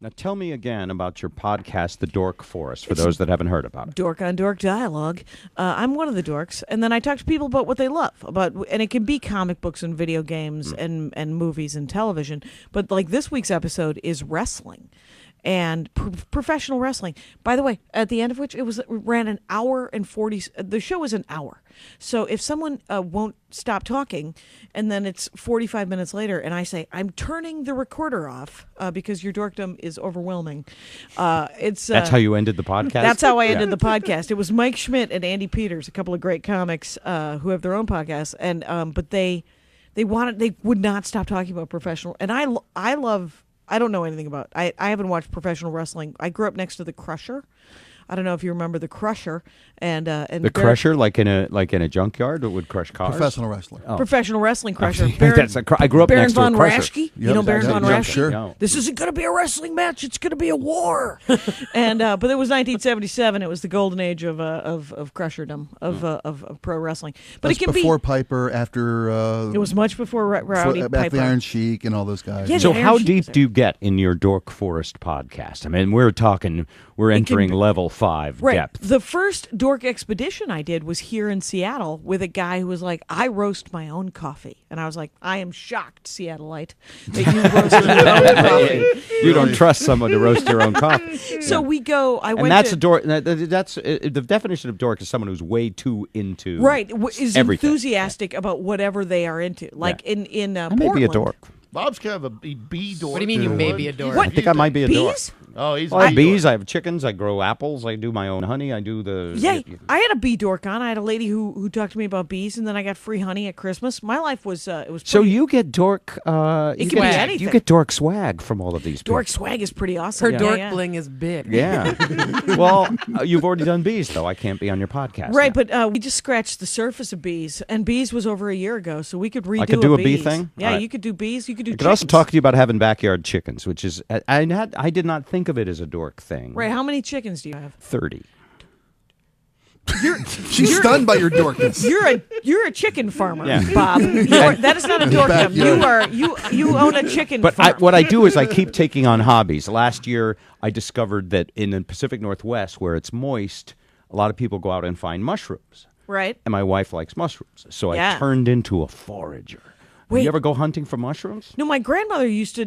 Now tell me again about your podcast, The Dork Forest, for those that haven't heard about it. Dork on Dork dialogue. I'm one of the dorks, and then I talk to people about what they love, and it can be comic books and video games and movies and television. But like this week's episode is wrestling. And professional wrestling. By the way, at the end of which it ran an hour and 40. The show was an hour. So if someone won't stop talking, and then it's 45 minutes later, and I say I'm turning the recorder off because your dorkdom is overwhelming. That's how you ended the podcast. That's how I ended the podcast. It was Mike Schmidt and Andy Peters, a couple of great comics who have their own podcasts, and but they would not stop talking about professional. And I love. I don't know anything about. I haven't watched professional wrestling. I grew up next to the Crusher. I don't know if you remember the Crusher and the Crusher, like in a junkyard that would crush cars. Professional wrestling. Oh. Professional wrestling Crusher. I grew up Baron next to a von Crusher. Raschke. You know Baron von Raschke. Sure. No. This isn't going to be a wrestling match. It's going to be a war. And but it was 1977. It was the golden age of Crusherdom of pro wrestling. But That's it can before be Piper, after. It was much before Rowdy after Piper. the Iron Sheik and all those guys. Yeah, So the how Iron deep Sheik. do you get in your Dork Forest podcast? I mean, we're entering level 5 Right. depth. The first Dork expedition I did was here in Seattle with a guy who was like, I roast my own coffee. And I was like, I am shocked, Seattleite, that you roast your own coffee. You don't trust someone to roast their own coffee. So we go, And that's a dork. That's the definition of dork is someone who's way too into is everything. enthusiastic about whatever they are into. Like in I Portland. may be a dork. Bob's kind of a bee dork. What do you mean you may be a dork? What? I think I might be a dork. Bees? Oh, he's Well, I a have bee bees. dork. I have chickens. I grow apples. I do my own honey. I do the. Yeah, I had a bee dork on. I had a lady who talked to me about bees, and then I got free honey at Christmas. My life was it was. So pretty, you get dork. It can be anything. You get dork swag from all of these people. dork swag is pretty awesome. Her Yeah, dork yeah. bling is big. Yeah. Well, you've already done bees, though. I can't be on your podcast. Right, now. but we just scratched the surface of bees, and bees was over a year ago, so we could redo. I could do a bee bees. thing? Yeah, All right. you could do bees. You could do. I could also chickens. talk to you about having backyard chickens, which is I did not think of it as a dork thing. Right, how many chickens do you have? 30. She's stunned by your dorkness. You're a chicken farmer, Yeah. Bob. That is not a dorkdom. You own a chicken But farm. what I do is I keep taking on hobbies. Last year, I discovered that in the Pacific Northwest, where it's moist, a lot of people go out and find mushrooms. Right. And my wife likes mushrooms, so I Yeah. turned into a forager. Wait. You ever go hunting for mushrooms? No, my grandmother used to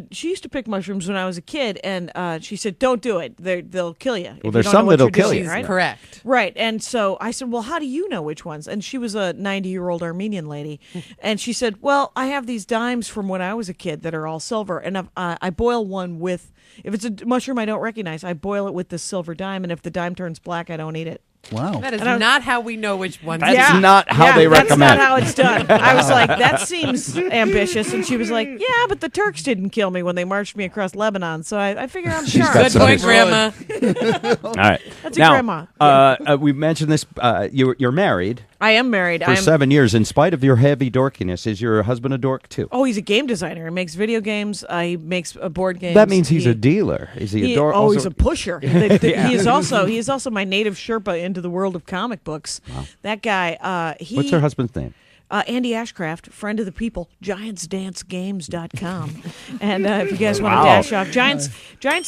pick mushrooms when I was a kid, and she said, "Don't do it. They'll kill you." Well, there's some that'll kill you. She's Right? correct. Right. And so I said, well, how do you know which ones? And she was a 90-year-old Armenian lady. And she said, well, I have these dimes from when I was a kid that are all silver. And I boil one with, if it's a mushroom I don't recognize, I boil it with the silver dime. And if the dime turns black, I don't eat it. Wow. That is And I- not how we know which ones. That's not how they recommend. That's not how it's done. I was like, that seems ambitious. And she was like, yeah, but the Turks didn't kill me when they marched me across Lebanon. So I figure I'm She's sure. got Good point, some- Grandma. All right. That's a now, grandma. we mentioned this. You're married I am married. for 7 years. In spite of your heavy dorkiness, is your husband a dork too? Oh, he's a game designer. He makes video games. He makes board games. That means he's a dealer. Is he a dork? Oh, also? he's a pusher. He is also my native Sherpa into the world of comic books. Wow. That guy. What's her husband's name? Andy Ashcraft, friend of the people, GiantsDanceGames.com. And if you guys want to Wow. dash off, Giants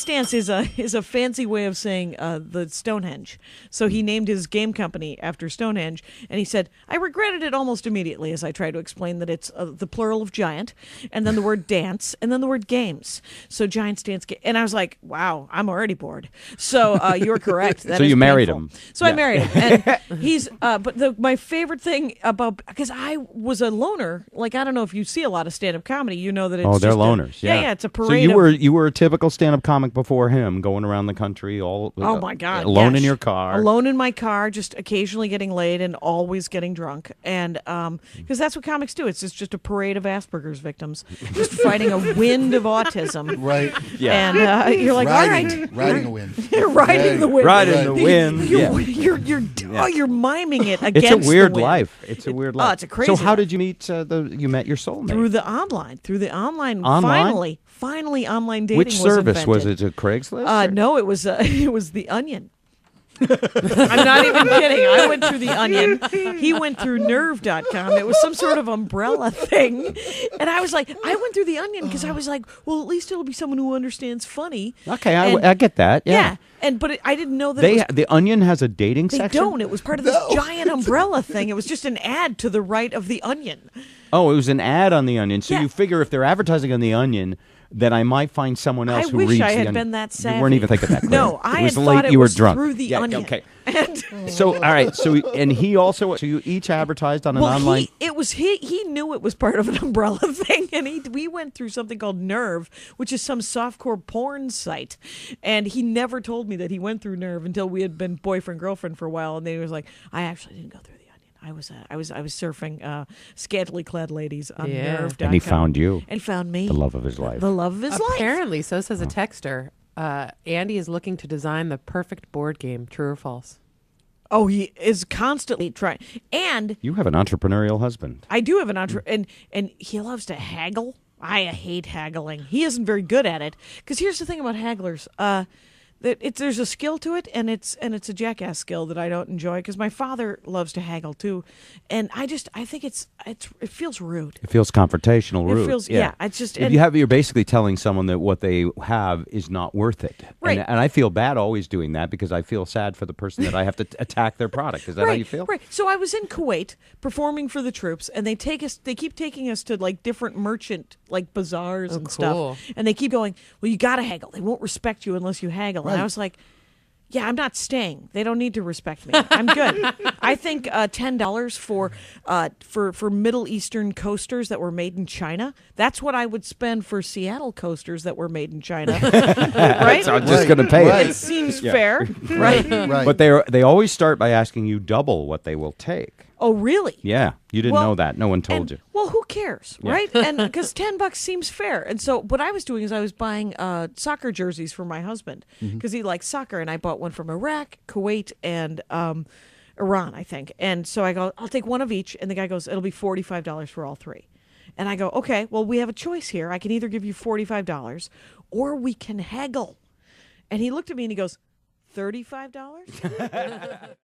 Dance is a fancy way of saying the Stonehenge. So he named his game company after Stonehenge, and he said, I regretted it almost immediately as I tried to explain that it's the plural of giant, and then the word dance, and then the word games. So Giants Dance and I was like, wow, I'm already bored. So you're correct. That So is you married painful. him. So I Yeah. married him, and he's. But my favorite thing about, because I was a loner. Like, I don't know if you see a lot of stand-up comedy. You know that it's They're just loners. yeah, it's a parade. So of, you were a typical stand-up comic before him, going around the country all. oh my God, alone yes. in your car. Alone in my car, just occasionally getting laid and always getting drunk. And because that's what comics do. It's just a parade of Asperger's victims, just fighting a wind of autism. Right. Yeah. And you're like, all right, Riding a wind. riding the wind, Riding the wind. You're miming it against. It's a weird the wind. life. It's a weird life. Oh, it's a crazy. So how life. did you meet you met your soulmate? Through the online. Online? Finally, online dating. Which was service was invented. it? A Craigslist? No, it was the Onion. I'm not even kidding. I went through the Onion. He went through Nerve.com. It was some sort of umbrella thing. And I was like, I went through the Onion because I was like, well, at least it'll be someone who understands funny. Okay, And- I get that. Yeah. But I didn't know that it was, The Onion has a dating they section? don't. It was part of this giant umbrella thing. It was just an ad to the right of the Onion. Oh, it was an ad on the Onion. So Yeah. you figure if they're advertising on the Onion, then I might find someone else I who wish reads I the had Onion. been that savvy. You weren't even thinking that. No, clear. I It was had late. thought it You were was drunk. through the Yeah, Onion. Okay. And So all right. And he also. So you each advertised on an online. He knew it was part of an umbrella thing, and we went through something called Nerve, which is some softcore porn site, and he never told me that he went through Nerve until we had been boyfriend girlfriend for a while, and then he was like, I actually didn't go through the Onion. I was surfing scantily clad ladies on Nerve.com. And he found you. And found me. The love of his life. The love of his life. Apparently, so says a texter. Andy is looking to design the perfect board game. True or false? Oh, he is constantly trying. And You have an entrepreneurial husband. I do have an and he loves to haggle. I hate haggling. He isn't very good at it. Because here's the thing about hagglers. There's a skill to it, and it's a jackass skill that I don't enjoy. Because my father loves to haggle too, and I think it feels rude. It feels confrontational, It rude. feels it's just If you're basically telling someone that what they have is not worth it. Right. And I feel bad always doing that because I feel sad for the person that I have to attack their product. Is that how you feel? Right. So I was in Kuwait performing for the troops, and they keep taking us to like different merchant like bazaars and cool. stuff, and they keep going, well, you got to haggle. They won't respect you unless you haggle. And I was like, yeah, I'm not staying. They don't need to respect me. I'm good. I think $10 for Middle Eastern coasters that were made in China. That's what I would spend for Seattle coasters that were made in China. Right? So I'm just going to pay It it. seems fair, right? Right. But they always start by asking you double what they will take. Oh, really? Yeah, you didn't Well, know that. No one told And- you. Well, who cares, right? And because $10 seems fair. And so what I was doing is I was buying soccer jerseys for my husband because he likes soccer, and I bought one from Iraq, Kuwait, and Iran, I think. And so I go, I'll take one of each, and the guy goes, it'll be $45 for all three. And I go, okay, well, we have a choice here. I can either give you $45 or we can haggle. And he looked at me and he goes, $35?